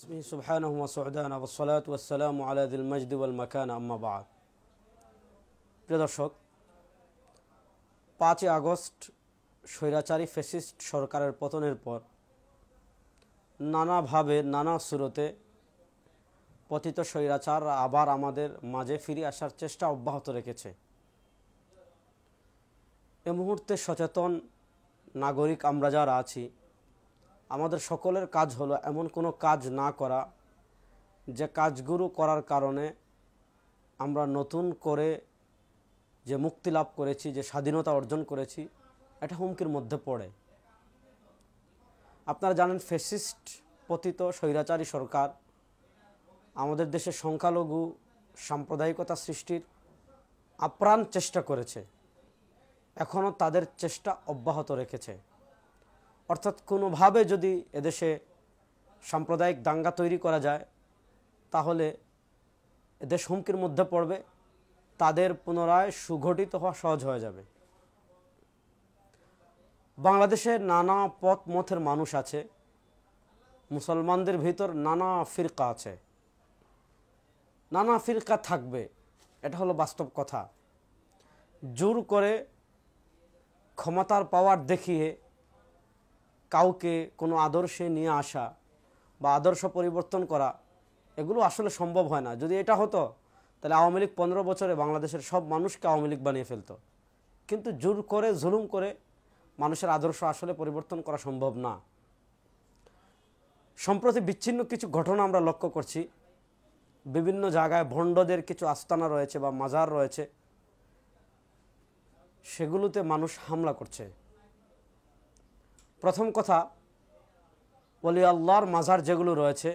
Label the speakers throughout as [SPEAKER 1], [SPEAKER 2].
[SPEAKER 1] اسمه سبحانه وسعدانا والصلاة والسلام على ذي المجد والمكان أما بعد প্রিয় দর্শক 5 আগস্ট স্বৈরাচারী ফ্যাসিস্ট সরকারের পতনের পর নানাভাবে নানা সুরতে পতিত স্বৈরাচার আবার আমাদের মাঝে ফিরে আসার চেষ্টা অব্যাহত রেখেছে। এই মুহূর্তে সচেতন নাগরিক আমরা যারা আছি, আমাদের সকলের কাজ হলো এমন কোনো কাজ না করা যে কাজগুলো করার কারণে আমরা নতুন করে যে মুক্তি লাভ করেছি, যে স্বাধীনতা অর্জন করেছি, এটা হুমকির মধ্যে পড়ে। আপনারা জানেন ফ্যাসিস্ট পতিত স্বৈরাচারী সরকার আমাদের দেশে সংখ্যালঘু সাম্প্রদায়িকতা সৃষ্টির আপ্রাণ চেষ্টা করেছে, এখনও তাদের চেষ্টা অব্যাহত রেখেছে। অর্থাৎ কোনোভাবে যদি এদেশে সাম্প্রদায়িক দাঙ্গা তৈরি করা যায় তাহলে এদেশ হুমকির মধ্যে পড়বে, তাদের পুনরায় সুগঠিত হওয়া সহজ হয়ে যাবে। বাংলাদেশে নানা পথ মথের মানুষ আছে, মুসলমানদের ভিতর নানা ফিরকা আছে, নানা ফিরকা থাকবে, এটা হলো বাস্তব কথা। জোর করে ক্ষমতার পাওয়ার দেখিয়ে কাউকে কোনো আদর্শে নিয়ে আসা বা আদর্শ পরিবর্তন করা, এগুলো আসলে সম্ভব হয় না। যদি এটা হতো তাহলে আওয়ামী লীগ 15 বছরে বাংলাদেশের সব মানুষকে আওয়ামী লীগ বানিয়ে ফেলতো। কিন্তু জোর করে জুলুম করে মানুষের আদর্শ আসলে পরিবর্তন করা সম্ভব না। সম্প্রতি বিচ্ছিন্ন কিছু ঘটনা আমরা লক্ষ্য করছি। বিভিন্ন জায়গায় ভণ্ডদের কিছু আস্তানা রয়েছে বা মাজার রয়েছে, সেগুলোতে মানুষ হামলা করছে। প্রথম কথা, ওলি আল্লাহর মাজার যেগুলো রয়েছে,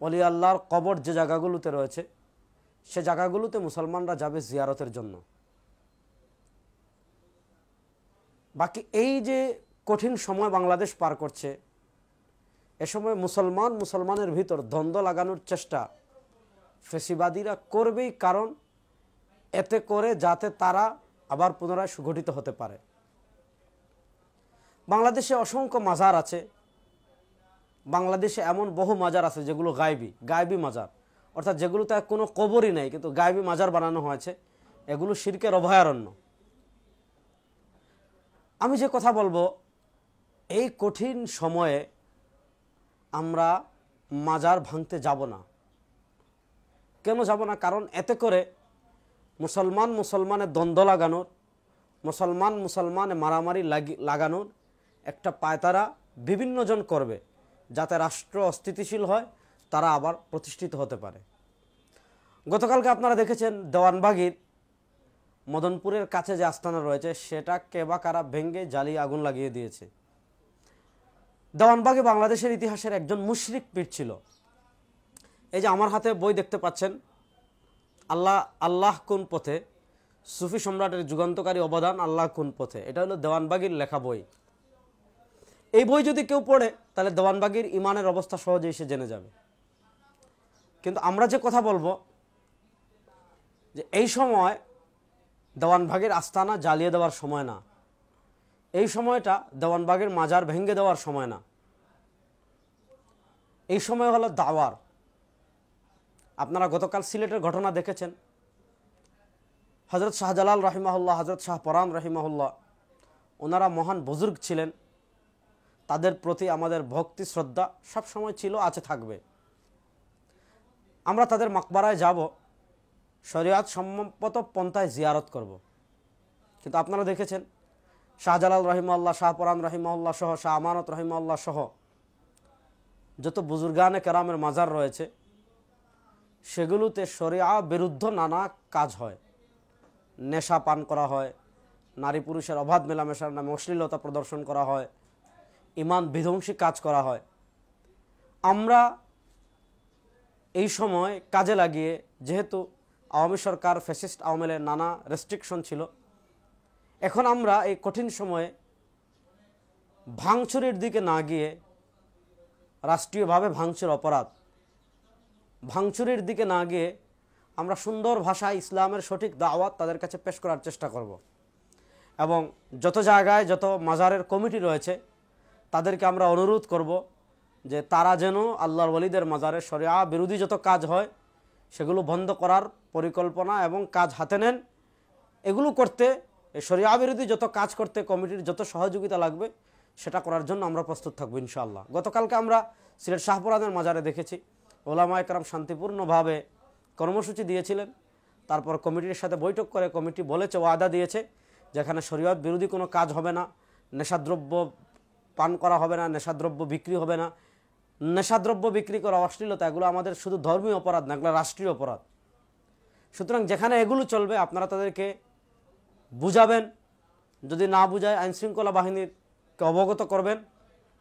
[SPEAKER 1] ওলি আল্লাহর কবর যে জায়গাগুলোতে রয়েছে, সে জায়গাগুলোতে মুসলমানরা যাবে জিয়ারতের জন্য। বাকি এই যে কঠিন সময় বাংলাদেশ পার করছে, এ সময় মুসলমানের ভিতর দ্বন্দ্ব লাগানোর চেষ্টা ফ্যাসিবাদীরা করবেই, কারণ এতে করে যাতে তারা আবার পুনরায় সুগঠিত হতে পারে। বাংলাদেশে অসংখ্য মাজার আছে, বাংলাদেশে এমন বহু মাজার আছে যেগুলো গায়বী মাজার, অর্থাৎ যেগুলোতে কোনো কবরই নেই কিন্তু গায়বী মাজার বানানো হয়েছে। এগুলো শিরকের অভয়ারণ্য। আমি যে কথা বলবো, এই কঠিন সময়ে আমরা মাজার ভাঙতে যাব না। কেন যাব না? কারণ এতে করে মুসলমানের দ্বন্দ্ব লাগানোর, মুসলমানে মারামারি লাগানোর একটা পায়তারা বিভিন্ন জন করবে, যাতে রাষ্ট্র অস্থিতিশীল হয়, তারা আবার প্রতিষ্ঠিত হতে পারে। গতকালকে আপনারা দেখেছেন দেওয়ানবাগীর মদনপুরের কাছে যে আস্তানা রয়েছে, সেটা কে বা কারা ভেঙে জ্বালিয়ে আগুন লাগিয়ে দিয়েছে। দেওয়ানবাগে বাংলাদেশের ইতিহাসের একজন মুশরিক পীর ছিল। এই যে আমার হাতে বই দেখতে পাচ্ছেন, আল্লাহ কোন পথে, সুফি সম্রাটের যুগান্তকারী অবদান আল্লাহ কোন পথে, এটা হলো দেওয়ানবাগীর লেখা বই। এই বই যদি কেউ পড়ে তাহলে দেওয়ানবাগীর ইমানের অবস্থা সহজেই সে জেনে যাবে। কিন্তু আমরা যে কথা বলবো, যে এই সময় দেওয়ানবাগের আস্তানা জ্বালিয়ে দেওয়ার সময় না, এই সময়টা দেওয়ানবাগের মাজার ভেঙে দেওয়ার সময় না, এই সময় হলো দাওয়ার। আপনারা গতকাল সিলেটের ঘটনা দেখেছেন। হজরত শাহজালাল রহিমাহুল্লাহ, হজরত শাহ পরান রহিমাহুল্লাহ, ওনারা মহান বুজুর্গ ছিলেন। তাদের প্রতি আমাদের ভক্তি শ্রদ্ধা সব সময় ছিল, আছে, থাকবে। আমরা তাদের মাকবারায় যাব, শরিয়াত সম্মত পন্থায় জিয়ারত করব। কিন্তু আপনারা দেখেছেন শাহজালাল রহিমাহুল্লাহ, শাহ পরান রহিমাহুল্লাহ সহ, শাহ আমানত রহিমাহুল্লাহ সহ যত বুজুর্গানে কেরামের মাজার রয়েছে, সেগুলোতে শরিয়া বিরুদ্ধ নানা কাজ হয়। নেশা পান করা হয়, নারী পুরুষের অবাধ মেলামেশার নামে অশ্লীলতা প্রদর্শন করা হয়, ইমান বিধ্বংসী কাজ করা হয়। আমরা এই সময় কাজে লাগিয়ে, যেহেতু আওয়ামী সরকার ফ্যাসিস্ট আওয়ামীলের নানা রেস্ট্রিকশন ছিল, এখন আমরা এই কঠিন সময়ে ভাঙচুরের দিকে না গিয়ে, রাষ্ট্রীয়ভাবে ভাঙচুর অপরাধ, ভাঙচুরের দিকে না গিয়ে আমরা সুন্দর ভাষায় ইসলামের সঠিক দাওয়াত তাদের কাছে পেশ করার চেষ্টা করব। এবং যত জায়গায় যত মাজারের কমিটি রয়েছে তাদেরকে আমরা অনুরোধ করব যে তারা যেন আল্লাহর ওলিদের মাজারে শরিয়া বিরোধী যত কাজ হয় সেগুলো বন্ধ করার পরিকল্পনা এবং কাজ হাতে নেন। এগুলো করতে, এই শরিয়া বিরোধী যত কাজ করতে কমিটির যত সহযোগিতা লাগবে সেটা করার জন্য আমরা প্রস্তুত থাকবো ইনশাআল্লাহ। গতকালকে আমরা সিলেট শাহপুরানের মাজারে দেখেছি ওলামায়ে কেরাম শান্তিপূর্ণভাবে কর্মসূচি দিয়েছিলেন। তারপর কমিটির সাথে বৈঠক করে কমিটি বলেছে, ওয়াদা দিয়েছে, যেখানে শরীয়ত বিরোধী কোনো কাজ হবে না, নেশাদ্রব্য পান করা হবে না, নেশাদ্রব্য বিক্রি হবে না। নেশাদ্রব্য বিক্রি করা, অশ্লীলতা, এগুলো আমাদের শুধু ধর্মীয় অপরাধ না, এগুলো রাষ্ট্রীয় অপরাধ। সুতরাং যেখানে এগুলো চলবে আপনারা তাদেরকে বুঝাবেন, যদি না বুঝায় আইনশৃঙ্খলা বাহিনীকে অবগত করবেন,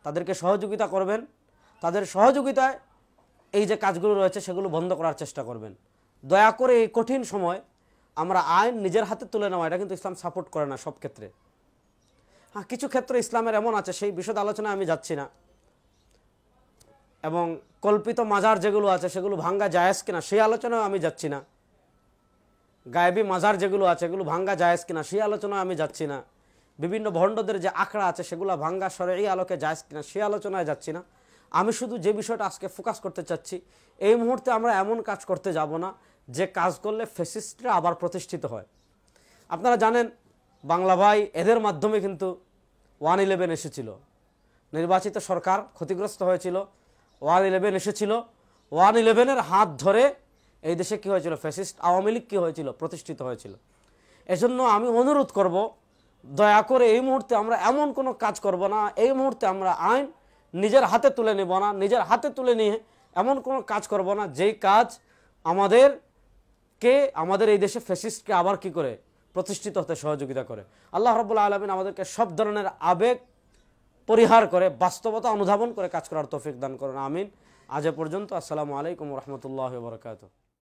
[SPEAKER 1] তাদেরকে সহযোগিতা করবেন, তাদের সহযোগিতায় এই যে কাজগুলো রয়েছে সেগুলো বন্ধ করার চেষ্টা করবেন। দয়া করে এই কঠিন সময় আমরা আইন নিজের হাতে তুলে নেওয়া, এটা কিন্তু ইসলাম সাপোর্ট করে না সব ক্ষেত্রে। হ্যাঁ, কিছু ক্ষেত্রে ইসলামের এমন আছে, সেই বিশদ আলোচনায় আমি যাচ্ছি না। এবং কল্পিত মাজার যেগুলো আছে সেগুলো ভাঙ্গা জায়েজ কিনা সেই আলোচনায় আমি যাচ্ছি না। গায়েবী মাজার যেগুলো আছে এগুলো ভাঙ্গা জায়েজ কিনা সেই আলোচনায় আমি যাচ্ছি না। বিভিন্ন ভণ্ডদের যে আখড়া আছে সেগুলো ভাঙ্গা শরঈ আলোকে জায়েজ কিনা সেই আলোচনায় যাচ্ছি না। আমি শুধু যে বিষয়টা আজকে ফোকাস করতে চাচ্ছি, এই মুহূর্তে আমরা এমন কাজ করতে যাব না যে কাজ করলে ফ্যাসিস্টরা আবার প্রতিষ্ঠিত হয়। আপনারা জানেন বাংলা ভাই এদের মাধ্যমে কিন্তু 111 এসেছিল, নির্বাচিত সরকার ক্ষতিগ্রস্ত হয়েছিল, 111 এসেছিল। 111-এর হাত ধরে এই দেশে কী হয়েছিল, ফ্যাসিস্ট আওয়ামী লীগ কী হয়েছিল, প্রতিষ্ঠিত হয়েছিল। এজন্য আমি অনুরোধ করব, দয়া করে এই মুহূর্তে আমরা এমন কোনো কাজ করব না, এই মুহূর্তে আমরা আইন নিজের হাতে তুলে নেব না, নিজের হাতে তুলে নিয়ে এমন কোনো কাজ করব না যেই কাজ আমাদের এই দেশে ফ্যাসিস্টকে আবার কি করে প্রতিষ্ঠিত হতে সহযোগিতা করে। আল্লাহ রাব্বুল আলামিন আমাদেরকে সব ধরনের আবেগ পরিহার করে বাস্তবতা অনুধাবন করে কাজ করার তৌফিক দান করুন, আমিন। আজ এ পর্যন্ত। আসসালামু আলাইকুম ওয়া রাহমাতুল্লাহি ওয়া বারাকাতুহু।